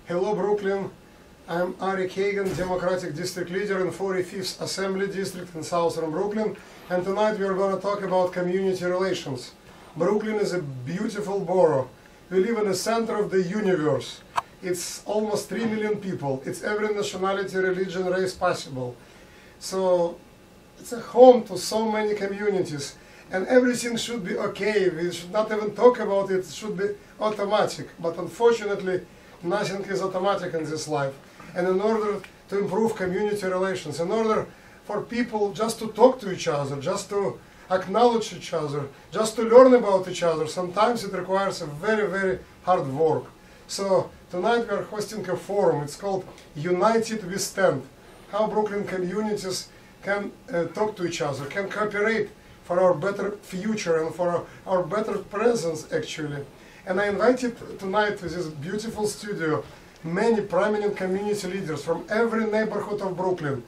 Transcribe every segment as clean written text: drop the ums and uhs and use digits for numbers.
Hello Brooklyn, I'm Ari Kaghan, Democratic District Leader in 45th Assembly District in Southern Brooklyn, and tonight we are going to talk about community relations. Brooklyn is a beautiful borough. We live in the center of the universe. It's almost 3 million people. It's every nationality, religion, race possible. So it's a home to so many communities. And everything should be okay. We should not even talk about it. It should be automatic. But unfortunately, nothing is automatic in this life. And in order to improve community relations, in order for people just to talk to each other, just to acknowledge each other, just to learn about each other, sometimes it requires a very, very hard work. So tonight we are hosting a forum. It's called United We Stand. How Brooklyn communities can talk to each other, can cooperate for our better future and for our better presence, actually. And I invited tonight to this beautiful studio many prominent community leaders from every neighborhood of Brooklyn.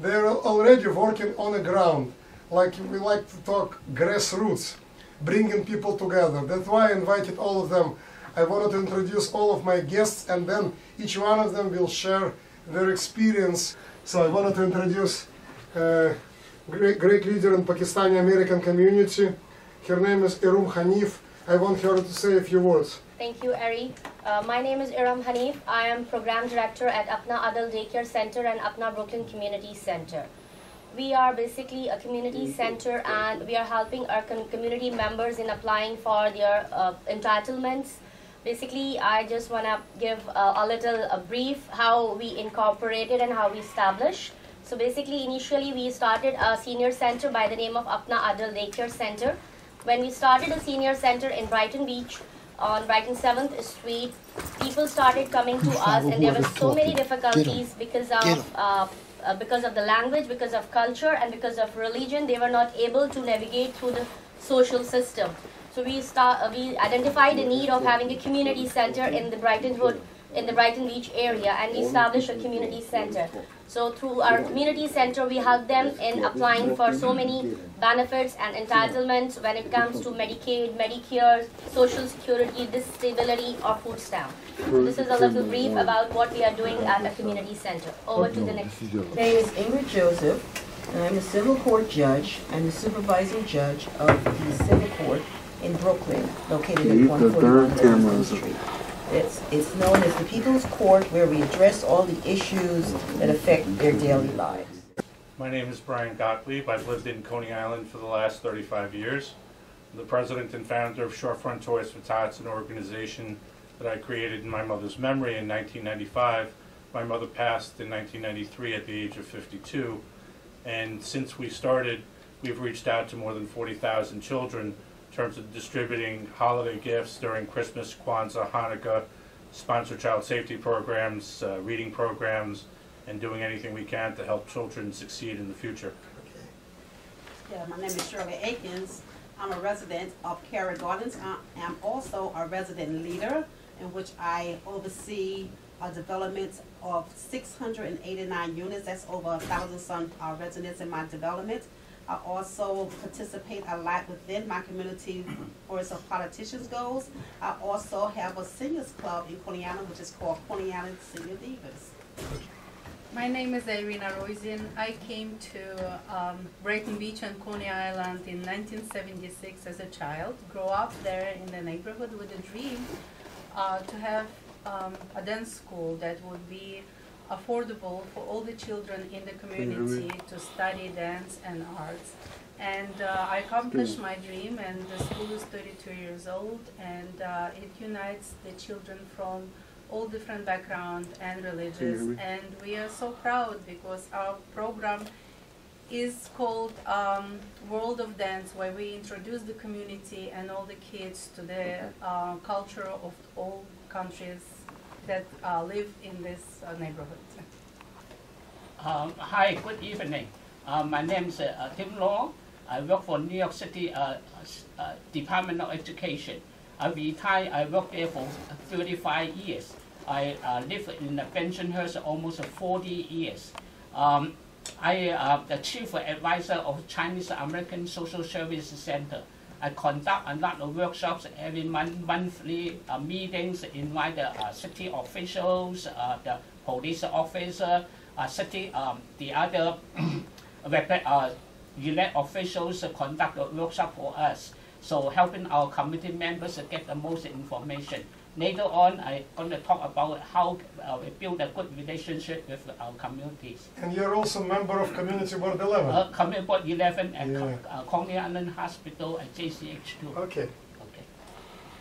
They are already working on the ground, like we like to talk grassroots, bringing people together. That's why I invited all of them. I wanted to introduce all of my guests, and then each one of them will share their experience. So I wanted to introduce great leader in Pakistani American community. Her name is Erum Hanif. I want her to say a few words. Thank you, Ari. My name is Erum Hanif. I am Program Director at APNA Adult Daycare Center and APNA Brooklyn Community Center. We are basically a community center, and we are helping our community members in applying for their entitlements. Basically, I just want to give a little brief how we incorporated and how we established. So basically, initially we started a senior center by the name of APNA Adult Daycare Center. When we started a senior center in Brighton Beach, on Brighton 7th Street, people started coming to us, and there were so many difficulties because of the language, because of culture, and because of religion. They were not able to navigate through the social system. So we identified the need of having a community center in the Brighton Beach area, and we established a community center. So through our community center, we help them in applying for so many benefits and entitlements when it comes to Medicaid, Medicare, Social Security, disability, or food stamp. This is a little brief about what we are doing at a community center. Over to the next. My name is Ingrid Joseph, and I'm a civil court judge. I'm the supervising judge of the civil court in Brooklyn, located at 141 Roizin Street. It's known as the People's Court, where we address all the issues that affect their daily lives. My name is Brian Gotlieb. I've lived in Coney Island for the last 35 years. I'm the president and founder of Shorefront Toys for Tots, an organization that I created in my mother's memory in 1995. My mother passed in 1993 at the age of 52. And since we started, we've reached out to more than 40,000 children in terms of distributing holiday gifts during Christmas, Kwanzaa, Hanukkah, sponsor child safety programs, reading programs, and doing anything we can to help children succeed in the future. Yeah, my name is Shirley Aikens. I'm a resident of Carey Gardens. I am also a resident leader, in which I oversee a development of 689 units. That's over 1,000 some residents in my development. I also participate a lot within my community for its politicians' goals. I also have a seniors club in Coney Island, which is called Coney Island Senior Divas. My name is Irina Roizin. I came to Brighton Beach and Coney Island in 1976 as a child. Grew up there in the neighborhood with a dream to have a dance school that would be affordable for all the children in the community to study dance and arts. And I accomplished my dream, and the school is 32 years old, and it unites the children from all different backgrounds and religions. And we are so proud because our program is called World of Dance, where we introduce the community and all the kids to the culture of all countries that live in this neighborhood. Hi, good evening. My name is Tim Long. I work for New York City Department of Education. I retired. I worked there for 35 years. I lived in Bensonhurst almost 40 years. I am the chief advisor of Chinese American Social Service Center. I conduct a lot of workshops every monthly meetings, invite the city officials, the police officer, city, the other elect officials conduct a workshop for us. So helping our community members to get the most information. Later on, I'm going to talk about how we build a good relationship with our communities. And you're also a member of Community Board 11? Community Board 11 at Coney Island Hospital at JCH2. Okay.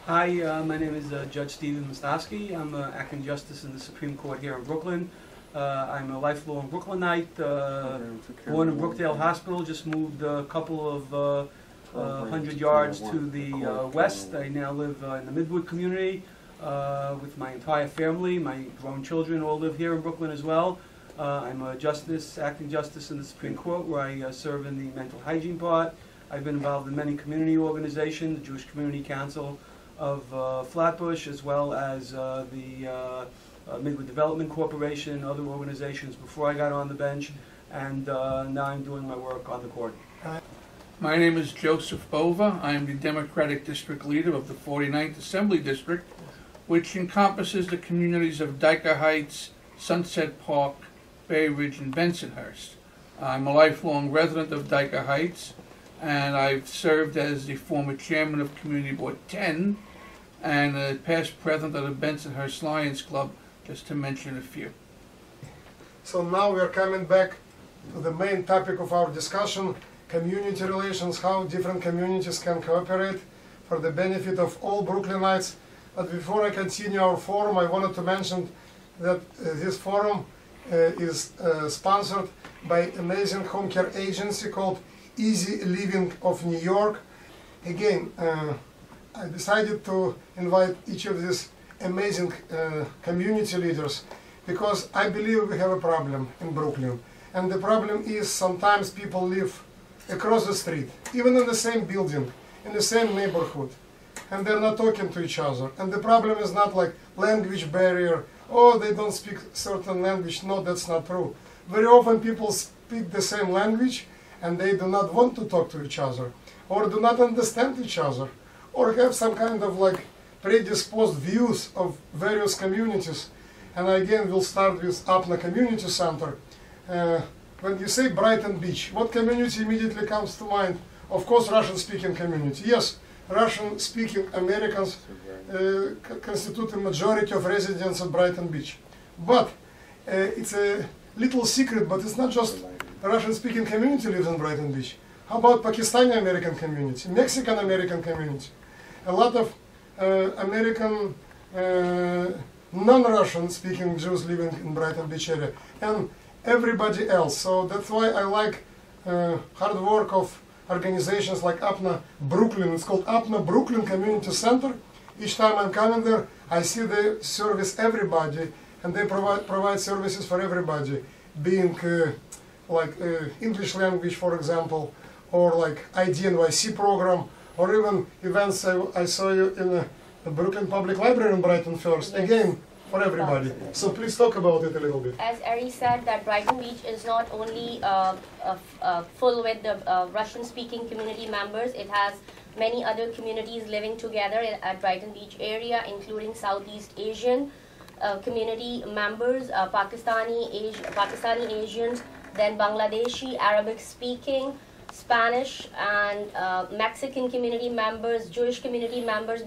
Hi, my name is Judge Stephen Mostofsky. I'm acting justice in the Supreme Court here in Brooklyn. I'm a lifelong Brooklynite, born in Brookdale Hospital, just moved a couple of 100 yards to the west. I now live in the Midwood community with my entire family. My grown children all live here in Brooklyn as well. I'm a justice, acting justice in the Supreme Court, where I serve in the mental hygiene part. I've been involved in many community organizations, the Jewish Community Council of Flatbush, as well as the Midwood Development Corporation, other organizations before I got on the bench, and now I'm doing my work on the court. My name is Joseph Bova. I am the Democratic District Leader of the 49th Assembly District, which encompasses the communities of Dyker Heights, Sunset Park, Bay Ridge, and Bensonhurst. I'm a lifelong resident of Dyker Heights, and I've served as the former chairman of Community Board 10 and the past president of the Bensonhurst Lions Club, just to mention a few. So now we are coming back to the main topic of our discussion, community relations, how different communities can cooperate for the benefit of all Brooklynites. But before I continue our forum, I wanted to mention that this forum is sponsored by amazing home care agency called Easy Living of New York. Again, I decided to invite each of these amazing community leaders because I believe we have a problem in Brooklyn. And the problem is sometimes people live across the street, even in the same building, in the same neighborhood, and they're not talking to each other. And the problem is not like language barrier, oh, they don't speak certain language. No, that's not true. Very often people speak the same language and they do not want to talk to each other, or do not understand each other, or have some kind of like predisposed views of various communities. And again, we'll start with APNA Community Center. When you say Brighton Beach, what community immediately comes to mind? Of course, Russian-speaking community. Yes, Russian-speaking Americans constitute a majority of residents of Brighton Beach. But it's a little secret, but it's not just Russian-speaking community lives in Brighton Beach. How about Pakistani-American community, Mexican-American community? A lot of American non-Russian-speaking Jews living in Brighton Beach area. And everybody else. So that's why I like hard work of organizations like APNA Brooklyn. It's called APNA Brooklyn Community Center. Each time I'm coming there, I see they service everybody, and they provide services for everybody, being like English language, for example, or like IDNYC program, or even events I saw you in the Brooklyn Public Library in Brighton first. Yes. Again, for everybody. So please talk about it a little bit. As Ari said, that Brighton Beach is not only full with the Russian-speaking community members, it has many other communities living together at Brighton Beach area, including Southeast Asian community members, Pakistani Asians, then Bangladeshi, Arabic-speaking, Spanish, and Mexican community members, Jewish community members.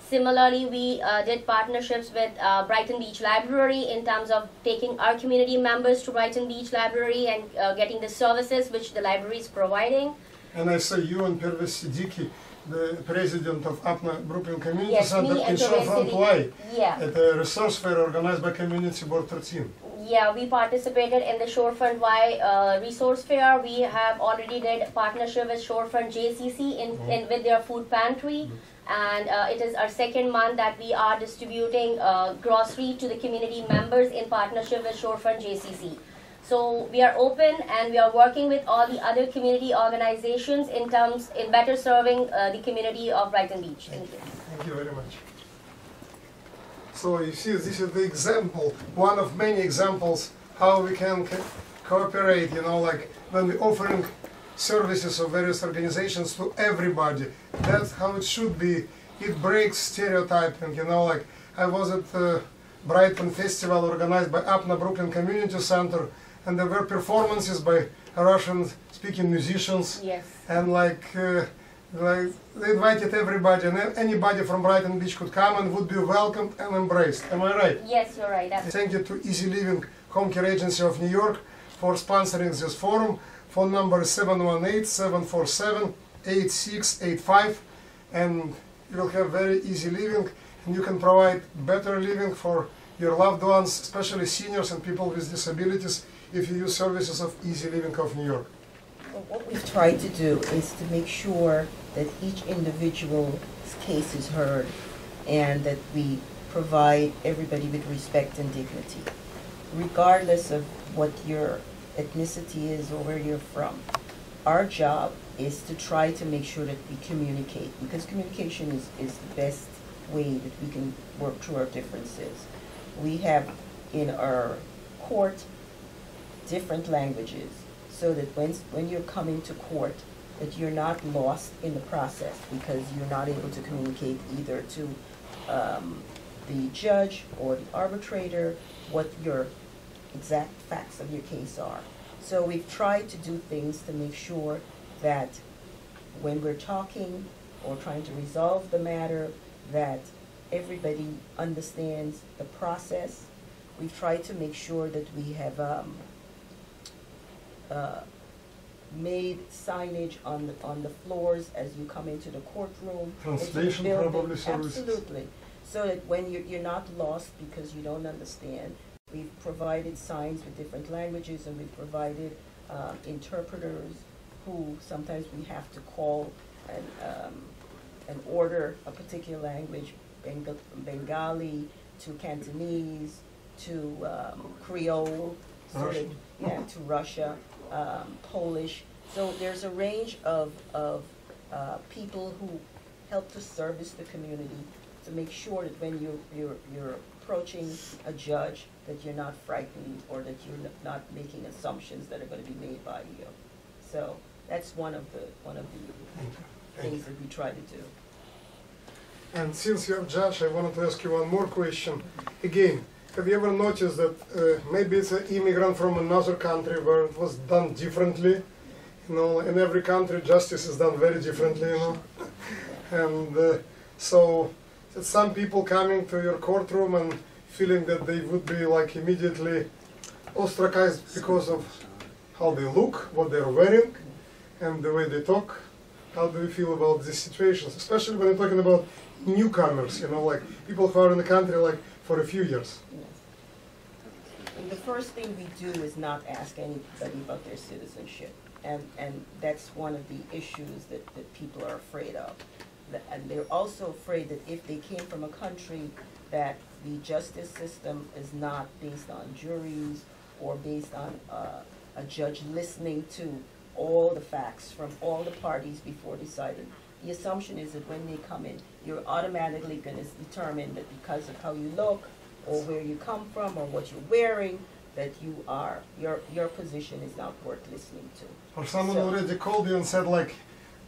Similarly, we did partnerships with Brighton Beach Library in terms of taking our community members to Brighton Beach Library and getting the services which the library is providing. And I saw you and Pervez Siddiqui, the president of APNA Brooklyn Community Center in Shorefront Y, at a resource fair organized by Community Board 13. Yeah, we participated in the Shorefront Y resource fair. We have already did partnership with Shorefront JCC with their food pantry. And it is our second month that we are distributing grocery to the community members in partnership with Shorefront JCC. So we are open and we are working with all the other community organizations in better serving the community of Brighton Beach. Thank you. Thank you very much. So you see, this is the example, one of many examples how we can cooperate, you know, like when we're offering services of various organizations to everybody. That's how it should be. It breaks stereotyping, you know, like I was at the Brighton festival organized by APNA Brooklyn Community Center, and there were performances by Russian-speaking musicians. Yes. And like they invited everybody, and anybody from Brighton Beach could come and would be welcomed and embraced. Am I right? Yes, you're right. Thank you to Easy Living Home Care Agency of New York for sponsoring this forum. Phone number is 718-747-8685, and you will have very easy living, and you can provide better living for your loved ones, especially seniors and people with disabilities, if you use services of Easy Living of New York. Well, what we've tried to do is to make sure that each individual's case is heard and that we provide everybody with respect and dignity, regardless of what your ethnicity is or where you're from. Our job is to try to make sure that we communicate, because communication is the best way that we can work through our differences. We have in our court different languages, so that when you're coming to court, that you're not lost in the process because you're not able to communicate either to the judge or the arbitrator what your exact facts of your case are. So we've tried to do things to make sure that when we're talking or trying to resolve the matter, that everybody understands the process. We've tried to make sure that we have made signage on the floors as you come into the courtroom. Translation probably services. Absolutely. So that when you're not lost because you don't understand, we've provided signs with different languages, and we've provided interpreters who sometimes we have to call and order a particular language, Bengali to Cantonese to Creole, so that, yeah, to Russia, Polish. So there's a range of people who help to service the community to make sure that when you're approaching a judge, that you're not frightened or that you're not making assumptions that are going to be made by you. So that's one of the things that we try to do. And since you're a judge, I wanted to ask you one more question. Again, have you ever noticed that maybe it's an immigrant from another country where it was done differently? You know, in every country justice is done very differently, you know. And so some people coming to your courtroom and feeling that they would be like immediately ostracized because of how they look, what they're wearing, and the way they talk. How do you feel about these situations, especially when you're talking about newcomers, you know, like people who are in the country like for a few years? And the first thing we do is not ask anybody about their citizenship, and that's one of the issues that people are afraid of. And they're also afraid that if they came from a country that the justice system is not based on juries or based on a judge listening to all the facts from all the parties before deciding. The assumption is that when they come in, you're automatically going to determine that because of how you look or where you come from or what you're wearing, that your position is not worth listening to. Or someone already called you and said like,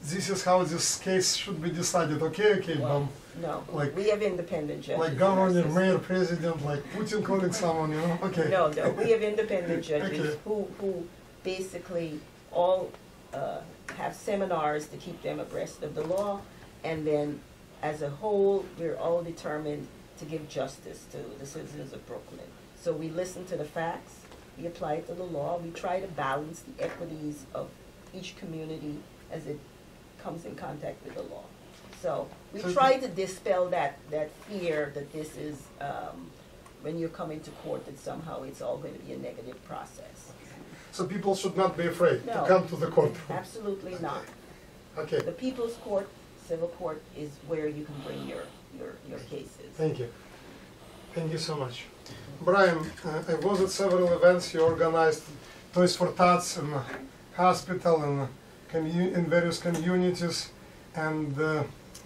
this is how this case should be decided. Okay, well, no, like, we have independent judges. Like governor, mayor, president, like Putin calling someone, you know? Okay. No, we have independent judges okay. who basically all have seminars to keep them abreast of the law, and then as a whole, we're all determined to give justice to the citizens of Brooklyn. So we listen to the facts, we apply it to the law, we try to balance the equities of each community as it comes in contact with the law. So we try to dispel that fear that this is, when you're coming to court, that somehow it's all going to be a negative process. So people should not be afraid No, to come to the court. Absolutely not. Okay. The People's Court, civil court, is where you can bring your cases. Thank you. Thank you so much. Brian, I was at several events you organized, Toys for Tots in the hospital and in various communities, and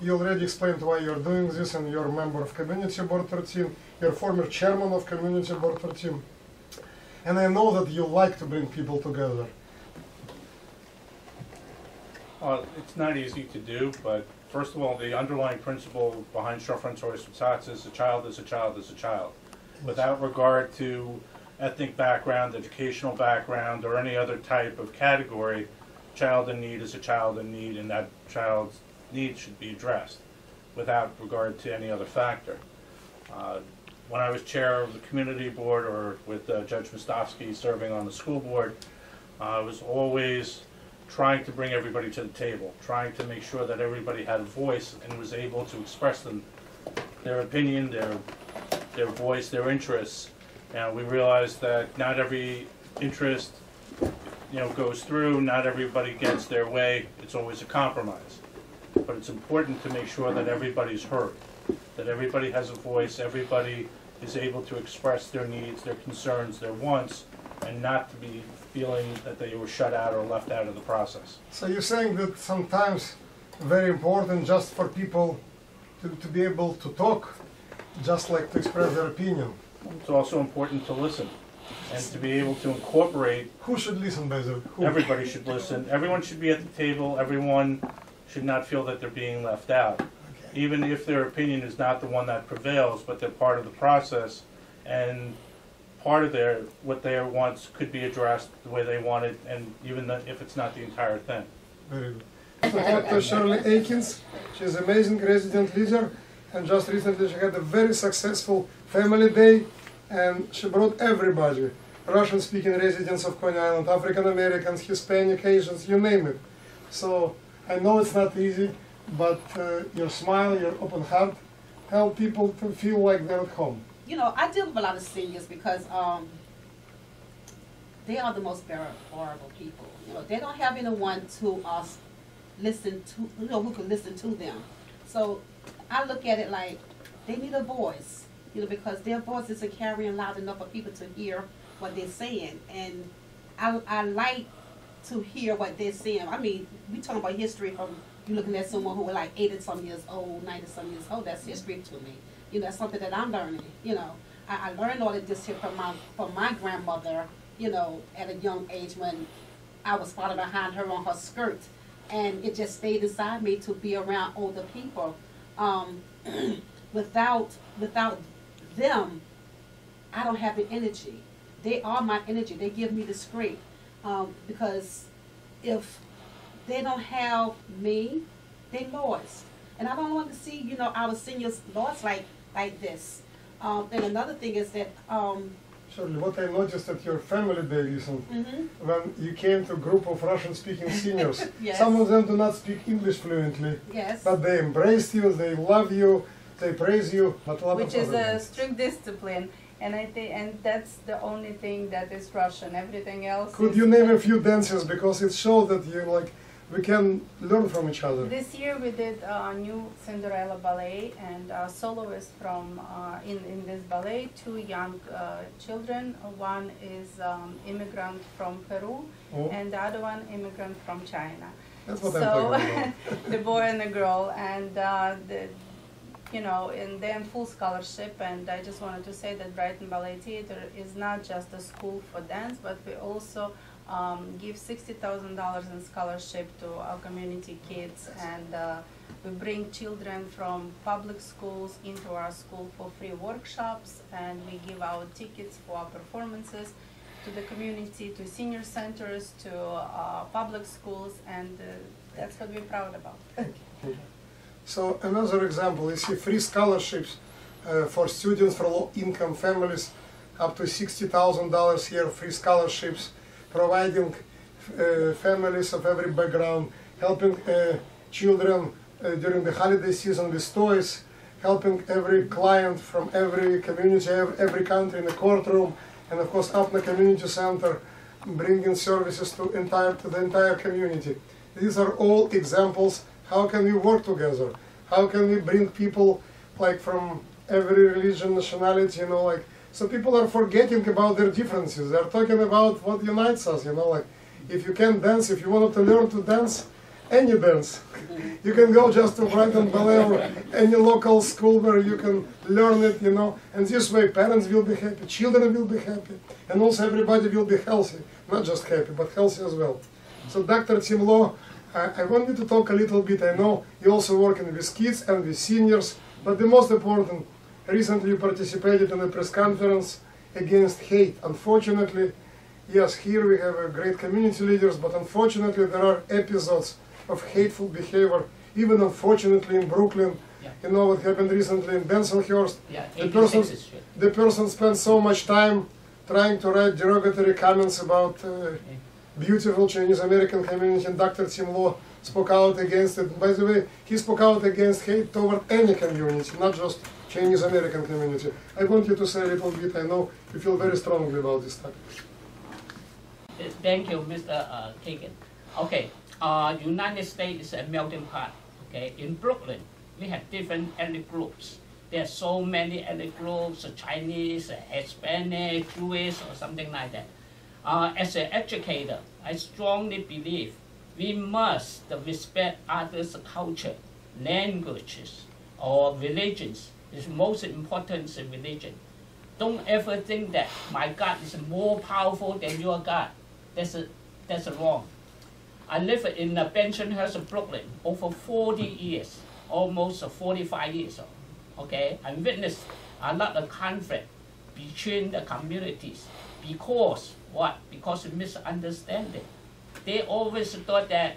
you already explained why you're doing this, and you're a member of Community Board 13, you're former chairman of Community Board 13, and I know that you like to bring people together. It's not easy to do, but first of all, the underlying principle behind Shorefront Toys for Tots is a child is a child is a child. Without regard to ethnic background, educational background, or any other type of category, child in need is a child in need, and that child's needs should be addressed without regard to any other factor. When I was chair of the community board, or with Judge Mostofsky serving on the school board, I was always trying to bring everybody to the table, trying to make sure that everybody had a voice and was able to express their opinion, their voice, their interests. And we realized that not every interest, goes through, not everybody gets their way. It's always a compromise. But it's important to make sure that everybody's heard, that everybody has a voice, everybody is able to express their needs, their concerns, their wants, and not to be feeling that they were shut out or left out of the process. So you're saying that sometimes very important just for people to be able to talk, just like to express their opinion. It's also important to listen and to be able to incorporate. Who should listen, by the way? Who? Everybody should listen. Everyone should be at the table. Everyone should not feel that they're being left out. Okay. Even if their opinion is not the one that prevails, but they're part of the process, and part of what their wants could be addressed the way they want it, and even if it's not the entire thing. Very good. We have Shirley Aikens. She's an amazing resident leader, and just recently she had a very successful family day, and she brought everybody, Russian-speaking residents of Coney Island, African Americans, Hispanic, Asians, you name it. So I know it's not easy, but your smile, your open heart, help people to feel like they're at home. I deal with a lot of seniors because they are the most vulnerable people. They don't have anyone to listen to, who can listen to them. So I look at it like they need a voice, because their voice isn't carrying loud enough for people to hear what they're saying. And I like to hear what they're saying. I mean, we talking about history from you looking at someone who was like 80-some years old, 90-some years old. That's history to me. That's something that I'm learning. I learned all of this here from my grandmother, at a young age when I was following behind her on her skirt. And it just stayed inside me to be around older people. Without them, I don't have the energy. They are my energy. They give me the strength. Because if they don't have me, they lost. And I don't want to see, our seniors lost like this. And another thing is that Shirley, what I noticed at your family day recently, when you came to a group of Russian-speaking seniors, yes. Some of them do not speak English fluently, yes. but they embrace you, they love you, they praise you. But a lot Which of is other a things. strict discipline, and that's the only thing that is Russian. Everything else. Could you name a few dances, because it shows that we can learn from each other. This year we did a new Cinderella ballet, and soloists from in this ballet, 2 young children. One is immigrant from Peru, and the other one immigrant from China. That's what I'm talking about. The boy and the girl, and and they're in full scholarship. And I just wanted to say that Brighton Ballet Theatre is not just a school for dance, but we also give $60,000 in scholarship to our community kids, and we bring children from public schools into our school for free workshops, and we give out tickets for our performances to the community, to senior centers, to public schools, and that's what we're proud about. So another example, you see free scholarships for students from low-income families, up to $60,000 here, free scholarships, providing families of every background, helping children during the holiday season with toys, helping every client from every community, every country in the courtroom, and of course APNA Community Center, bringing services to the entire community. These are all examples. How can we work together? How can we bring people like from every religion, nationality, so people are forgetting about their differences. They're talking about what unites us, if you can dance, if you wanted to learn to dance, any dance. You can go just to Brighton Ballet or any local school where you can learn it, and this way parents will be happy, children will be happy, and also everybody will be healthy. Not just happy, but healthy as well. So Dr. Timlo, I want you to talk a little bit. I know you also working with kids and with seniors, but the most important, recently you participated in a press conference against hate. Unfortunately, yes, here we have a great community leaders, but unfortunately there are episodes of hateful behavior, even unfortunately in Brooklyn. Yeah. You know what happened recently in Bensonhurst? Yeah, The person spent so much time trying to write derogatory comments about beautiful Chinese American community, and Dr. Tim Law spoke out against it. By the way, he spoke out against hate toward any community, not just Chinese American community. I want you to say a little bit. I know you feel very strongly about this topic. Thank you, Mr. Kagan. Okay, United States is a melting pot. Okay, in Brooklyn, we have different ethnic groups. There are so many ethnic groups, Chinese, Hispanic, Jewish, or something like that. As an educator, I strongly believe we must respect others' culture, languages, or religions. It's most important in religion. Don't ever think that my God is more powerful than your God. That's wrong. I live in Bensonhurst, Brooklyn, over 40 years, almost 45 years. Okay, I witnessed a lot of conflict between the communities. Because what? Because of misunderstanding. They always thought that.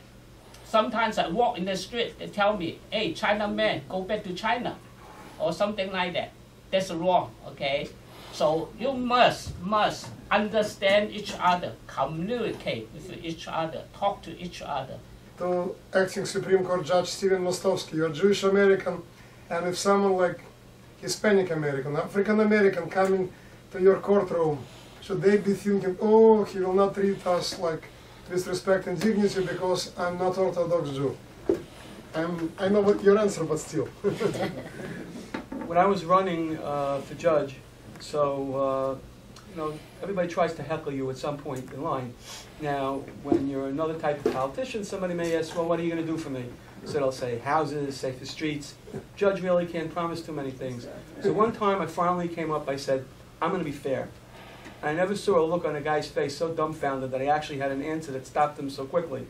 Sometimes I walk in the street, they tell me, "Hey, China man, go back to China," or something like that. That's wrong. Okay, so you must understand each other, communicate with each other, talk to each other. To acting Supreme Court Judge Stephen Mostofsky, you're Jewish American, and if someone like Hispanic American, African American coming to your courtroom, should they be thinking, oh, he will not treat us like with respect and dignity because I'm not Orthodox Jew? I know what your answer, but still. When I was running for judge, so you know, everybody tries to heckle you at some point in line. Now, when you're another type of politician, somebody may ask, well, what are you going to do for me? So they'll say houses, safer streets. Judge really can't promise too many things. So one time I finally came up, I said, I'm going to be fair. And I never saw a look on a guy's face so dumbfounded that I actually had an answer that stopped him so quickly.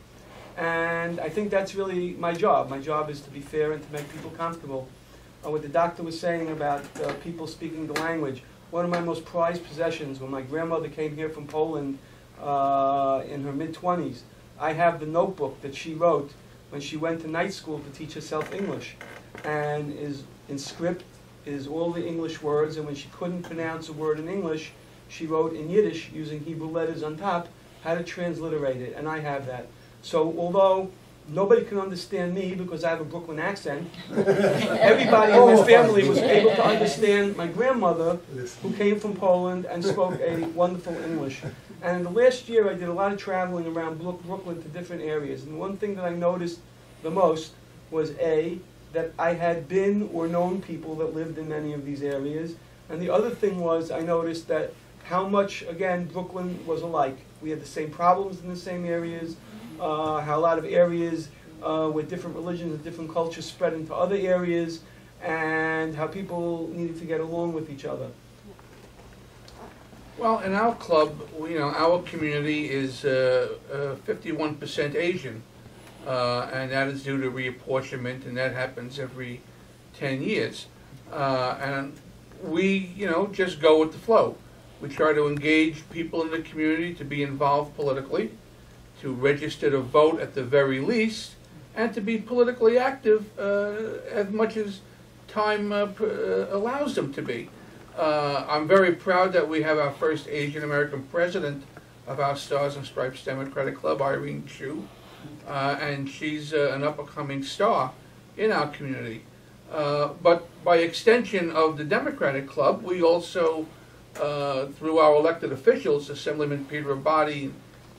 And I think that's really my job. My job is to be fair and to make people comfortable. What the doctor was saying about people speaking the language, one of my most prized possessions, when my grandmother came here from Poland in her mid-20s, I have the notebook that she wrote when she went to night school to teach herself English. And is in script is all the English words, and when she couldn't pronounce a word in English, she wrote in Yiddish using Hebrew letters on top how to transliterate it, and I have that. So although nobody can understand me because I have a Brooklyn accent, everybody in my family was able to understand my grandmother, who came from Poland and spoke a wonderful English. And the last year I did a lot of traveling around Brooklyn to different areas, and one thing that I noticed the most was that I had been or known people that lived in many of these areas, and the other thing was I noticed that how much, again, Brooklyn was alike. We had the same problems in the same areas, how a lot of areas with different religions and different cultures spread into other areas, and how people needed to get along with each other. Well, in our club, our community is 51% Asian, and that is due to reapportionment, and that happens every 10 years. And we, just go with the flow. We try to engage people in the community to be involved politically, to register to vote at the very least, and to be politically active as much as time allows them to be. I'm very proud that we have our first Asian American president of our Stars and Stripes Democratic Club, Irina, and she's an up-and-coming star in our community. But by extension of the Democratic Club, we also, through our elected officials, Assemblyman Peter Abadi,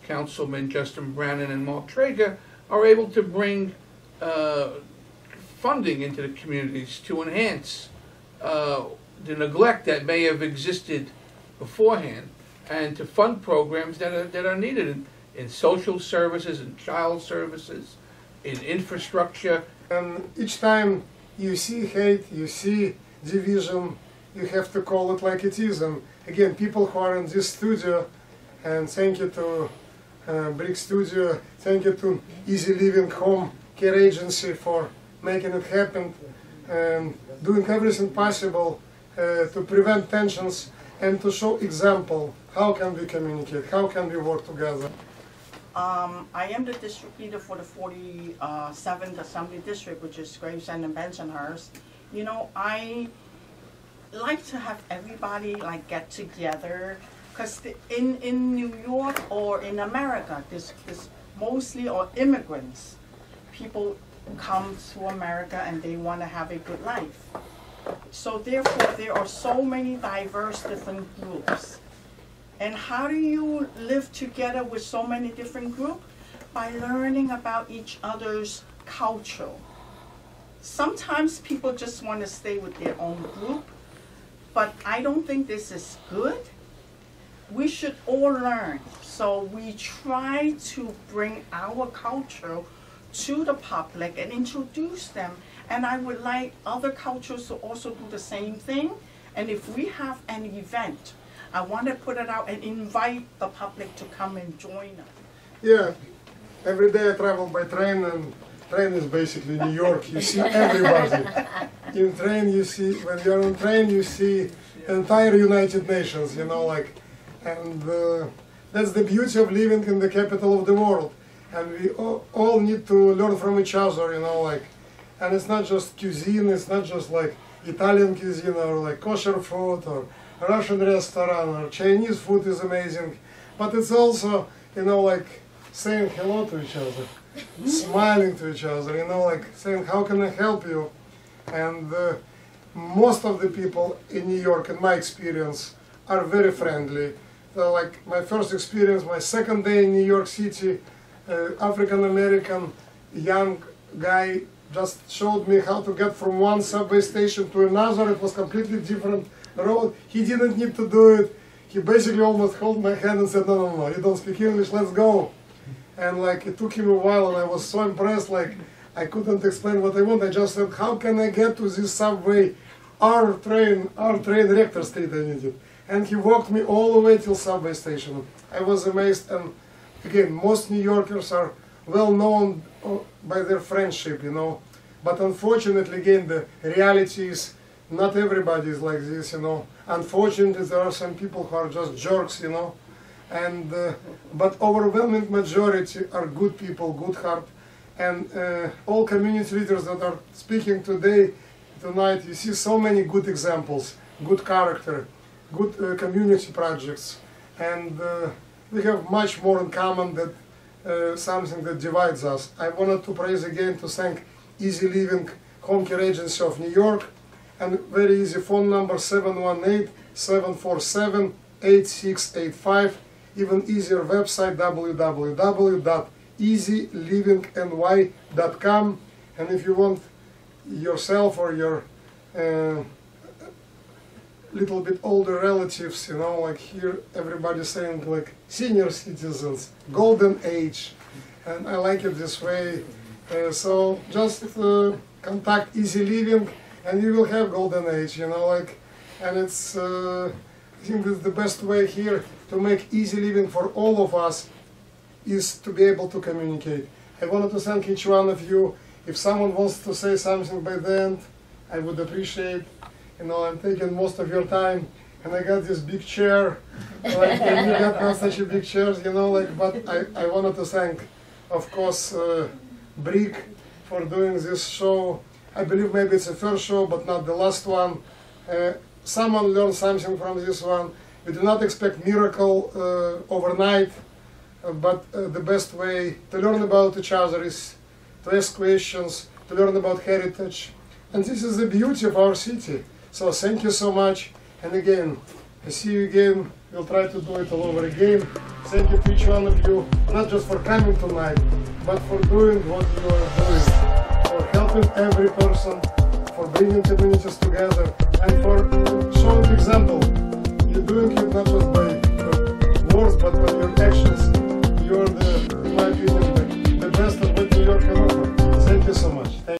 Councilman Justin Brannon, and Mark Traeger, are able to bring funding into the communities to enhance the neglect that may have existed beforehand, and to fund programs that are needed in social services, in child services, in infrastructure. And each time you see hate, you see division, you have to call it like it is. And again, people who are in this studio, and thank you to Brick Studio. Thank you to Easy Living Home Care Agency for making it happen, and doing everything possible to prevent tensions and to show example. How can we communicate? How can we work together? I am the district leader for the 47th Assembly District, which is Gravesend and Bensonhurst. You know, I like to have everybody like get together, because in New York or in America, this mostly are immigrants. People come to America and they want to have a good life. So therefore, there are so many diverse different groups. And how do you live together with so many different groups? By learning about each other's culture. Sometimes people just want to stay with their own group, but I don't think this is good. We should all learn. So we try to bring our culture to the public and introduce them. And I would like other cultures to also do the same thing. And if we have an event, I want to put it out and invite the public to come and join us. Yeah, every day I travel by train, and train is basically New York. You see everybody. In train you see, when you're on train you see entire United Nations, you know, like, and that's the beauty of living in the capital of the world. And we all need to learn from each other, you know, like, and it's not just cuisine, it's not just like Italian cuisine or like kosher food or Russian restaurant or Chinese food is amazing, but it's also, you know, like saying hello to each other, smiling to each other, you know, like saying, how can I help you? And most of the people in New York, in my experience, are very friendly. So like my first experience, my second day in New York City, African-American young guy just showed me how to get from one subway station to another. It was completely different road. He didn't need to do it. He basically almost held my hand and said, no, you don't speak English, let's go. And like it took him a while, and I was so impressed, like I couldn't explain what I want. I just said, how can I get to this subway? Our train, Rector Street I needed. And he walked me all the way till subway station. I was amazed, and again, most New Yorkers are well known by their friendship, you know. But unfortunately, again, the reality is not everybody is like this, you know. Unfortunately, there are some people who are just jerks, you know. And but overwhelming majority are good people, good heart. And all community leaders that are speaking tonight, you see so many good examples, good character, good community projects. And we have much more in common than something that divides us. I wanted to praise again, to thank Easy Living Home Care Agency of New York, and very easy phone number 718-747-8685, even easier website www.easylivingny.com. And if you want yourself or your little bit older relatives, you know, like here everybody's saying like senior citizens, golden age, and I like it this way. So just contact Easy Living and you will have golden age, you know, like, and it's I think that's the best way here to make easy living for all of us is to be able to communicate. I wanted to thank each one of you. If someone wants to say something by the end, I would appreciate. You know, I'm taking most of your time, and I got this big chair. Like, and you got not such a big chairs, you know, like, but I wanted to thank, of course, Brick for doing this show. I believe maybe it's the first show, but not the last one. Someone learned something from this one. We do not expect miracle overnight, but the best way to learn about each other is to ask questions, to learn about heritage. And this is the beauty of our city. So thank you so much. And again, I see you again. We'll try to do it all over again. Thank you to each one of you, not just for coming tonight, but for doing what you are doing, for helping every person, for bringing communities together, and for showing example. You're doing it not just by words, but by your actions. You're in my opinion, the best of what New York can offer. Thank you so much. Thank you.